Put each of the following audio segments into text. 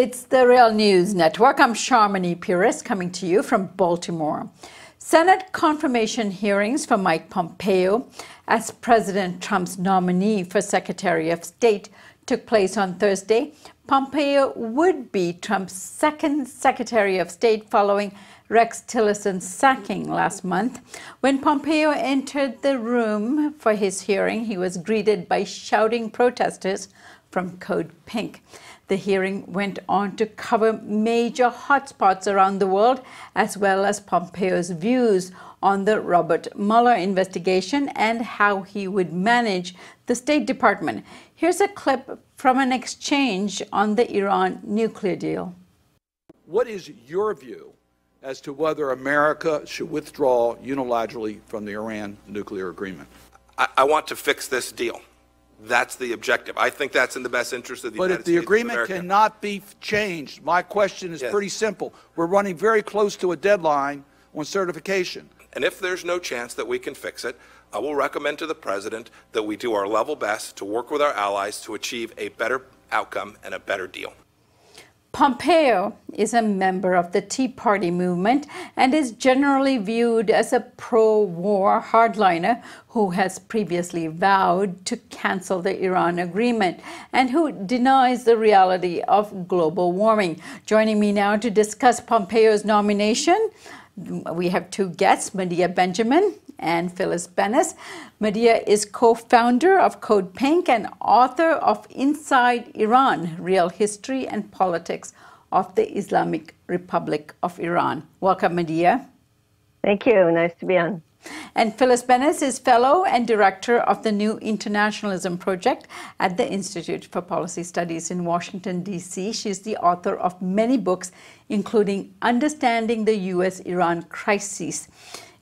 It's the Real News Network. I'm Sharmini Pires coming to you from Baltimore. Senate confirmation hearings for Mike Pompeo as President Trump's nominee for Secretary of State took place on Thursday. Pompeo would be Trump's second Secretary of State following Rex Tillerson's sacking last month. When Pompeo entered the room for his hearing, he was greeted by shouting protesters from Code Pink. The hearing went on to cover major hotspots around the world, as well as Pompeo's views on the Robert Mueller investigation and how he would manage the State Department. Here's a clip from an exchange on the Iran nuclear deal. What is your view as to whether America should withdraw unilaterally from the Iran nuclear agreement? I want to fix this deal. That's the objective. I think that's in the best interest of the United States. But if the agreement cannot be changed, my question is pretty simple. We're running very close to a deadline on certification. And if there's no chance that we can fix it, I will recommend to the President that we do our level best to work with our allies to achieve a better outcome and a better deal. Pompeo is a member of the Tea Party movement and is generally viewed as a pro-war hardliner who has previously vowed to cancel the Iran agreement and who denies the reality of global warming. Joining me now to discuss Pompeo's nomination, we have two guests, Medea Benjamin and Phyllis Bennis. Medea is co-founder of Code Pink and author of Inside Iran, Real History and Politics of the Islamic Republic of Iran. Welcome, Medea. Thank you. Nice to be on. And Phyllis Bennis is fellow and director of the New Internationalism Project at the Institute for Policy Studies in Washington, D.C. She's the author of many books, including Understanding the U.S.-Iran Crisis.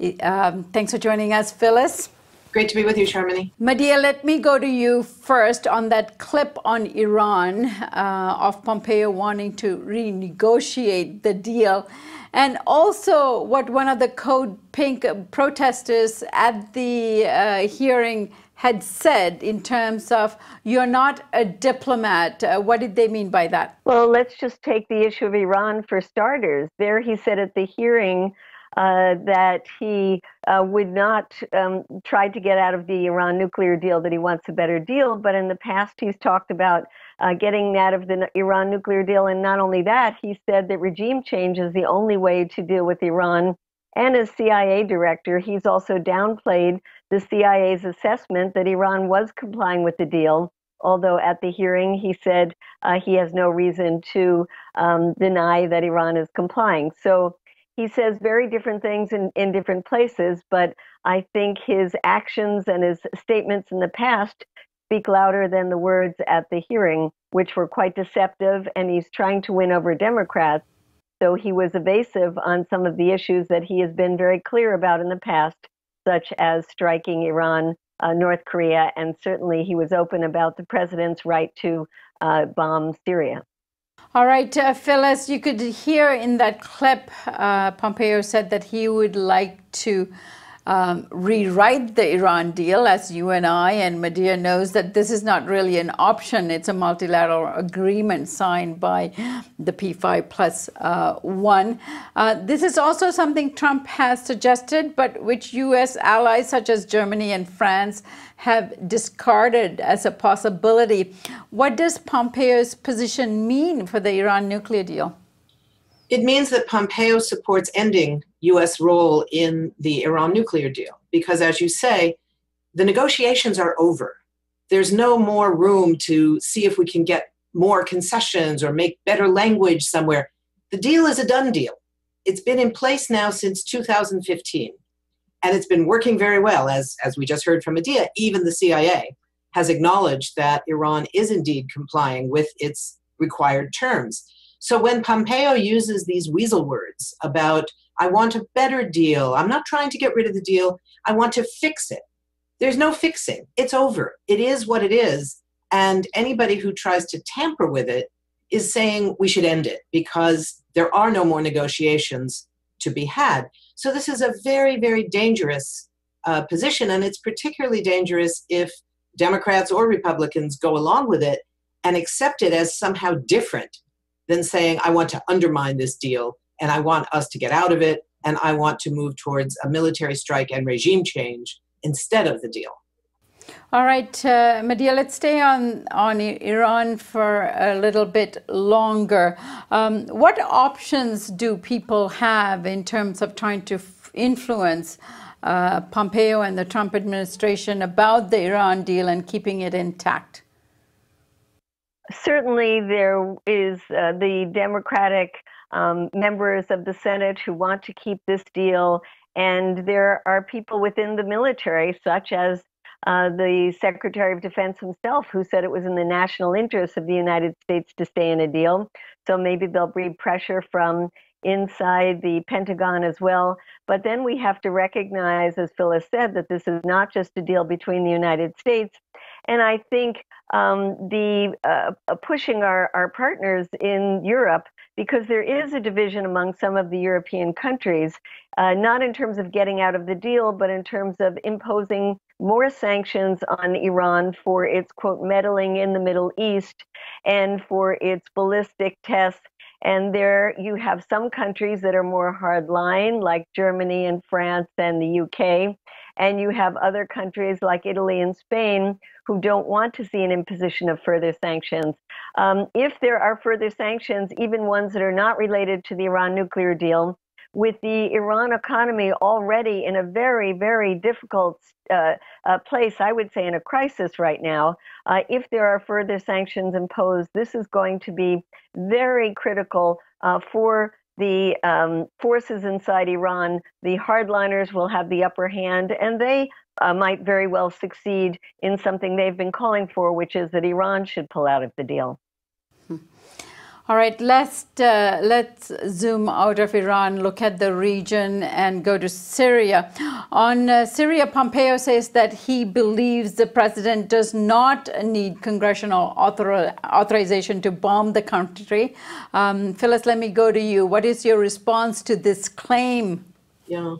Thanks for joining us, Phyllis. Great to be with you, Sharmini. Medea, let me go to you first on that clip on Iran of Pompeo wanting to renegotiate the deal, and also what one of the Code Pink protesters at the hearing had said in terms of, you're not a diplomat. What did they mean by that? Well, let's just take the issue of Iran for starters. There he said at the hearing that he would not try to get out of the Iran nuclear deal, that he wants a better deal. But in the past, he's talked about getting out of the Iran nuclear deal. And not only that, he said that regime change is the only way to deal with Iran. And as CIA director, he's also downplayed the CIA's assessment that Iran was complying with the deal. Although at the hearing, he said he has no reason to deny that Iran is complying. So he says very different things in different places, but I think his actions and his statements in the past speak louder than the words at the hearing, which were quite deceptive, and he's trying to win over Democrats. So he was evasive on some of the issues that he has been very clear about in the past, such as striking Iran, North Korea, and certainly he was open about the president's right to bomb Syria. All right, Phyllis, you could hear in that clip, Pompeo said that he would like to rewrite the Iran deal, as you and I and Medea knows that this is not really an option. It's a multilateral agreement signed by the P5+1. This is also something Trump has suggested, but which U.S. allies such as Germany and France have discarded as a possibility. What does Pompeo's position mean for the Iran nuclear deal? It means that Pompeo supports ending U.S. role in the Iran nuclear deal, because as you say, the negotiations are over. There's no more room to see if we can get more concessions or make better language somewhere. The deal is a done deal. It's been in place now since 2015, and it's been working very well. As we just heard from Medea, even the CIA has acknowledged that Iran is indeed complying with its required terms. So when Pompeo uses these weasel words about, I want a better deal, I'm not trying to get rid of the deal, I want to fix it. There's no fixing. It's over. It is what it is. And anybody who tries to tamper with it is saying we should end it because there are no more negotiations to be had. So this is a very, very dangerous position. And it's particularly dangerous if Democrats or Republicans go along with it and accept it as somehow different than saying, I want to undermine this deal and I want us to get out of it and I want to move towards a military strike and regime change instead of the deal. All right, Medea, let's stay on Iran for a little bit longer. What options do people have in terms of trying to influence Pompeo and the Trump administration about the Iran deal and keeping it intact? Certainly, there is the Democratic members of the Senate who want to keep this deal, and there are people within the military, such as the Secretary of Defense himself, who said it was in the national interest of the United States to stay in a deal. So maybe they'll breed pressure from inside the Pentagon as well. But then we have to recognize, as Phyllis said, that this is not just a deal between the United States. And I think pushing our partners in Europe, because there is a division among some of the European countries, not in terms of getting out of the deal, but in terms of imposing more sanctions on Iran for its, quote, meddling in the Middle East and for its ballistic tests. And there you have some countries that are more hardline, like Germany and France and the UK. And you have other countries like Italy and Spain who don't want to see an imposition of further sanctions. If there are further sanctions, even ones that are not related to the Iran nuclear deal, with the Iran economy already in a very, very difficult place, I would say in a crisis right now, if there are further sanctions imposed, this is going to be very critical for the forces inside Iran. The hardliners will have the upper hand, and they might very well succeed in something they've been calling for, which is that Iran should pull out of the deal. All right, let's zoom out of Iran, look at the region, and go to Syria. On Syria, Pompeo says that he believes the president does not need congressional authorization to bomb the country. Phyllis, let me go to you. What is your response to this claim? Yeah,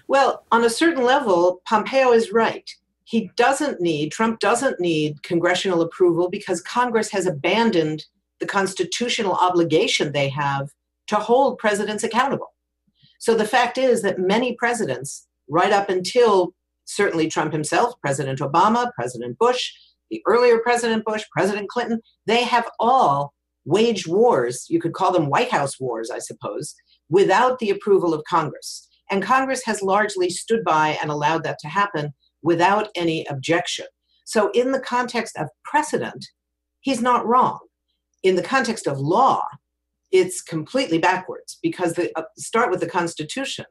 well, on a certain level, Pompeo is right. Trump doesn't need congressional approval because Congress has abandoned the constitutional obligation they have to hold presidents accountable. So the fact is that many presidents, right up until certainly Trump himself, President Obama, President Bush, the earlier President Bush, President Clinton, they have all waged wars, you could call them White House wars, I suppose, without the approval of Congress. And Congress has largely stood by and allowed that to happen without any objection. So in the context of precedent, he's not wrong. In the context of law, it's completely backwards because start with the Constitution.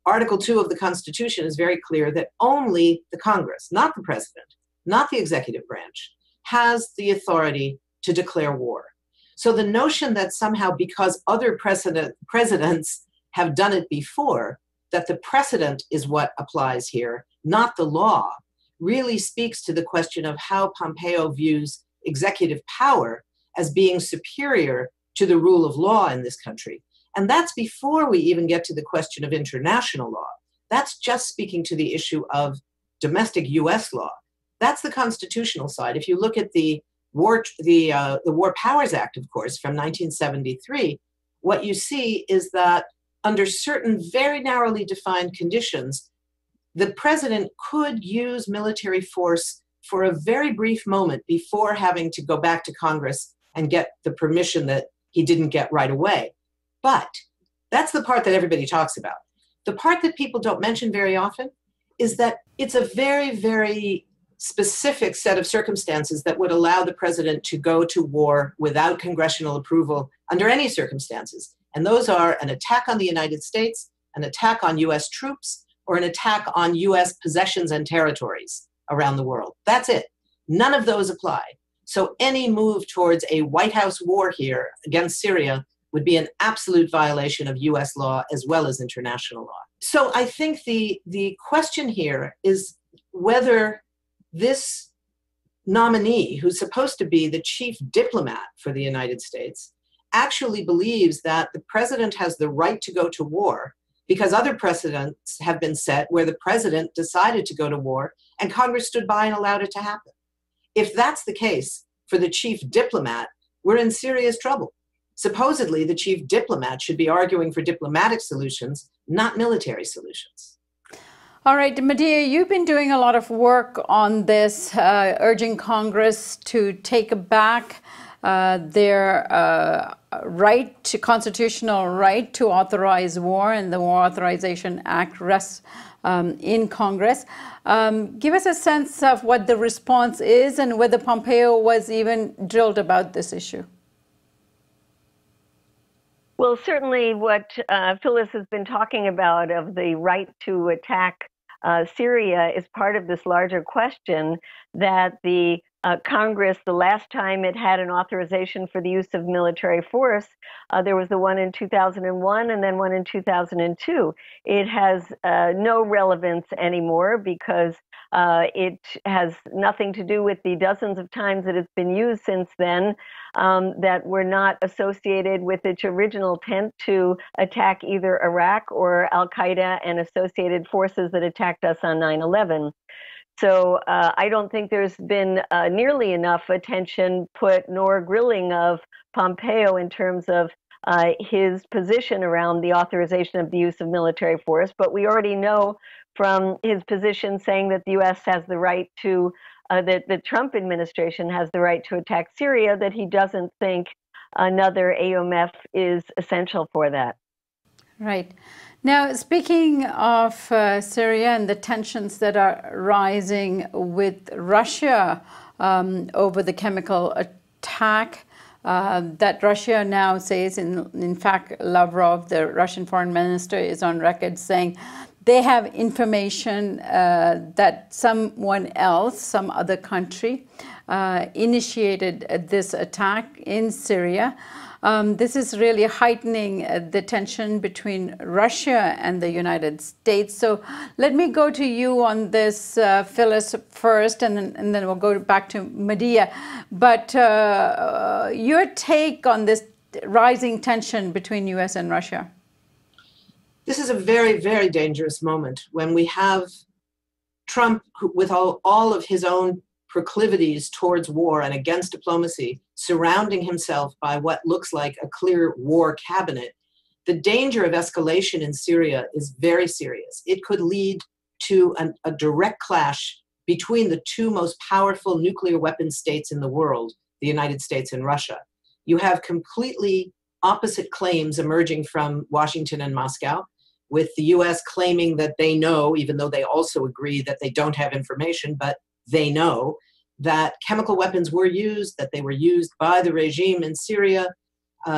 Article 2 of the Constitution is very clear that only the Congress, not the president, not the executive branch, has the authority to declare war. So the notion that somehow because other presidents have done it before, that the precedent is what applies here, not the law, really speaks to the question of how Pompeo views executive power as being superior to the rule of law in this country. And that's before we even get to the question of international law. That's just speaking to the issue of domestic US law. That's the constitutional side. If you look at the War Powers Act, of course, from 1973, what you see is that under certain very narrowly defined conditions, the president could use military force for a very brief moment before having to go back to Congress and get the permission that he didn't get right away. But that's the part that everybody talks about. The part that people don't mention very often is that it's a very, very specific set of circumstances that would allow the president to go to war without congressional approval under any circumstances. And those are an attack on the United States, an attack on US troops, or an attack on US possessions and territories around the world. That's it. None of those apply. So any move towards a White House war here against Syria would be an absolute violation of US law as well as international law. So I think the question here is whether this nominee, who's supposed to be the chief diplomat for the United States, actually believes that the president has the right to go to war because other precedents have been set where the president decided to go to war and Congress stood by and allowed it to happen. If that's the case for the chief diplomat, we're in serious trouble. Supposedly, the chief diplomat should be arguing for diplomatic solutions, not military solutions. All right, Medea, you've been doing a lot of work on this, urging Congress to take back their constitutional right to authorize war, and the War Authorization Act rests in Congress. Give us a sense of what the response is and whether Pompeo was even drilled about this issue. Well, certainly what Phyllis has been talking about of the right to attack Syria is part of this larger question that the Congress, the last time it had an authorization for the use of military force, there was the one in 2001 and then one in 2002. It has no relevance anymore because it has nothing to do with the dozens of times that it's been used since then that were not associated with its original intent to attack either Iraq or Al-Qaeda and associated forces that attacked us on 9/11. So I don't think there's been nearly enough attention put nor grilling of Pompeo in terms of his position around the authorization of the use of military force. But we already know from his position saying that the U.S. has the right to, that the Trump administration has the right to attack Syria, that he doesn't think another AUMF is essential for that. Right. Now, speaking of Syria and the tensions that are rising with Russia over the chemical attack, that Russia now says, in fact, Lavrov, the Russian foreign minister, is on record saying they have information that someone else, some other country, initiated this attack in Syria. This is really heightening the tension between Russia and the United States. So let me go to you on this, Phyllis, first, and then we'll go back to Medea. But your take on this rising tension between U.S. and Russia? This is a very, very dangerous moment when we have Trump, with all of his own proclivities towards war and against diplomacy, surrounding himself by what looks like a clear war cabinet. The danger of escalation in Syria is very serious. It could lead to a direct clash between the two most powerful nuclear weapon states in the world, the United States and Russia. You have completely opposite claims emerging from Washington and Moscow, with the US claiming that they know, even though they also agree that they don't have information, but they know that chemical weapons were used, that they were used by the regime in Syria.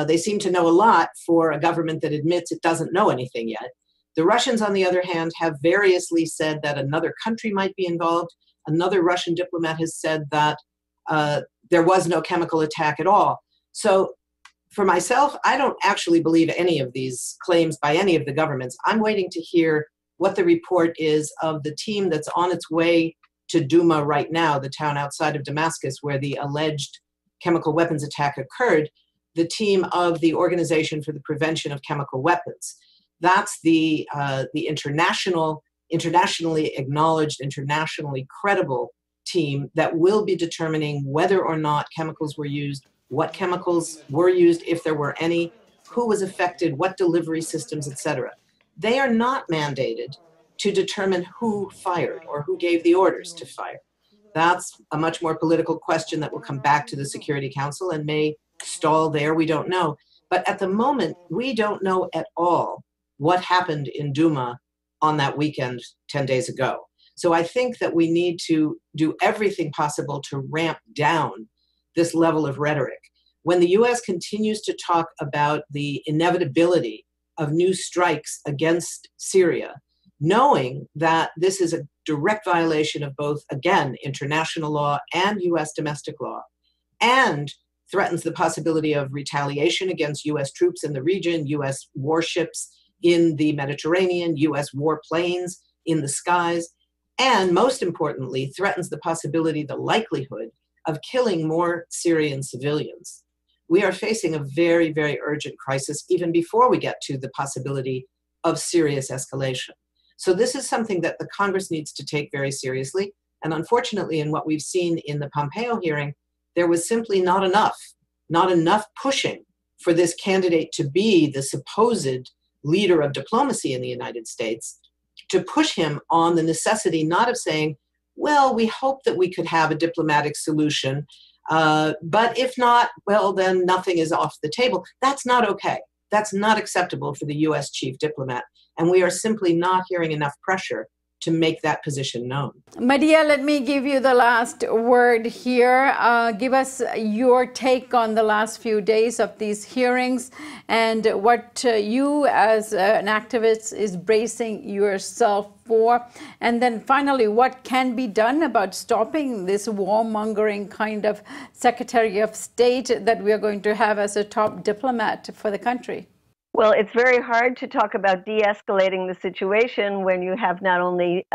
They seem to know a lot for a government that admits it doesn't know anything yet. The Russians, on the other hand, have variously said that another country might be involved. Another Russian diplomat has said that there was no chemical attack at all. So for myself, I don't actually believe any of these claims by any of the governments. I'm waiting to hear what the report is of the team that's on its way to Duma right now, the town outside of Damascus where the alleged chemical weapons attack occurred, the team of the Organization for the Prevention of Chemical Weapons. That's the internationally acknowledged, internationally credible team that will be determining whether or not chemicals were used, what chemicals were used, if there were any, who was affected, what delivery systems, etc. They are not mandated to determine who fired or who gave the orders to fire. That's a much more political question that will come back to the Security Council and may stall there, we don't know. But at the moment, we don't know at all what happened in Duma on that weekend 10 days ago. So I think that we need to do everything possible to ramp down this level of rhetoric. When the US continues to talk about the inevitability of new strikes against Syria, knowing that this is a direct violation of both, again, international law and US domestic law, and threatens the possibility of retaliation against US troops in the region, US warships in the Mediterranean, US warplanes in the skies, and most importantly, threatens the possibility, the likelihood of killing more Syrian civilians. We are facing a very, very urgent crisis even before we get to the possibility of serious escalation. So this is something that the Congress needs to take very seriously. And unfortunately, in what we've seen in the Pompeo hearing, there was simply not enough pushing for this candidate to be the supposed leader of diplomacy in the United States, to push him on the necessity not of saying, well, we hope that we could have a diplomatic solution, but if not, well, then nothing is off the table. That's not okay. That's not acceptable for the U.S. chief diplomat. And we are simply not hearing enough pressure to make that position known. Medea, let me give you the last word here. Give us your take on the last few days of these hearings and what you as an activist is bracing yourself for. And then finally, what can be done about stopping this warmongering kind of Secretary of State that we are going to have as a top diplomat for the country? Well, it's very hard to talk about de-escalating the situation when you have not only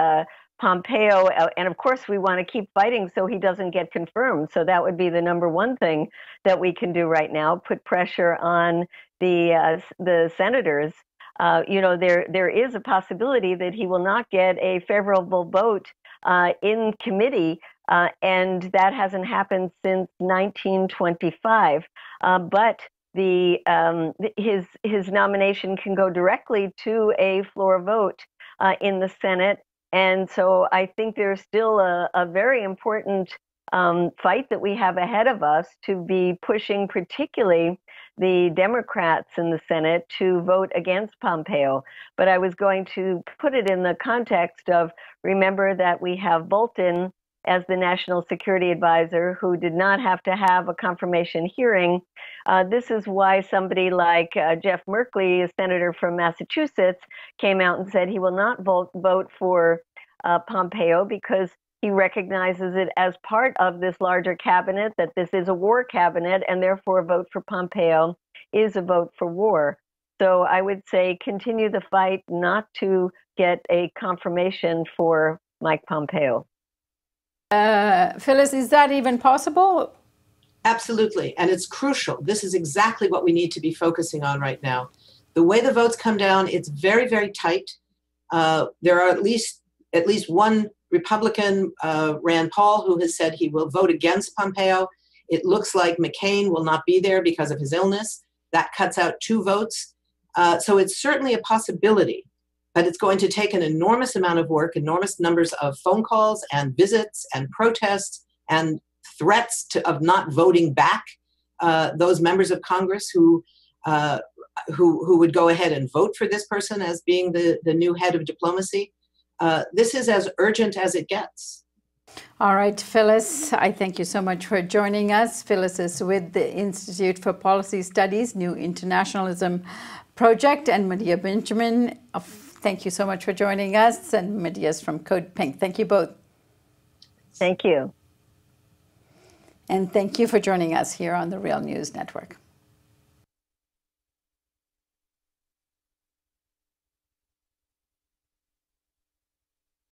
Pompeo, and of course we want to keep fighting so he doesn't get confirmed. So that would be the number one thing that we can do right now, put pressure on the senators. You know, there is a possibility that he will not get a favorable vote in committee, and that hasn't happened since 1925. But his nomination can go directly to a floor vote in the Senate. And so I think there's still a very important fight that we have ahead of us to be pushing particularly the Democrats in the Senate to vote against Pompeo. But I was going to put it in the context of, remember that we have Bolton as the National Security Advisor, who did not have to have a confirmation hearing. This is why somebody like Jeff Merkley, a senator from Massachusetts, came out and said he will not vote for Pompeo because he recognizes it as part of this larger cabinet, that this is a war cabinet, and therefore a vote for Pompeo is a vote for war. So I would say continue the fight not to get a confirmation for Mike Pompeo. Phyllis, is that even possible? Absolutely, and it's crucial. This is exactly what we need to be focusing on right now. The way the votes come down, it's very, very tight. There are at least one Republican, Rand Paul, who has said he will vote against Pompeo. It looks like McCain will not be there because of his illness. That cuts out 2 votes. So it's certainly a possibility. But it's going to take an enormous amount of work, enormous numbers of phone calls and visits and protests and threats of not voting back those members of Congress who would go ahead and vote for this person as being the new head of diplomacy. This is as urgent as it gets. All right, Phyllis, I thank you so much for joining us. Phyllis is with the Institute for Policy Studies, New Internationalism Project, and Medea Benjamin. Thank you so much for joining us, and Medea's from Code Pink. Thank you both. Thank you. And thank you for joining us here on the Real News Network.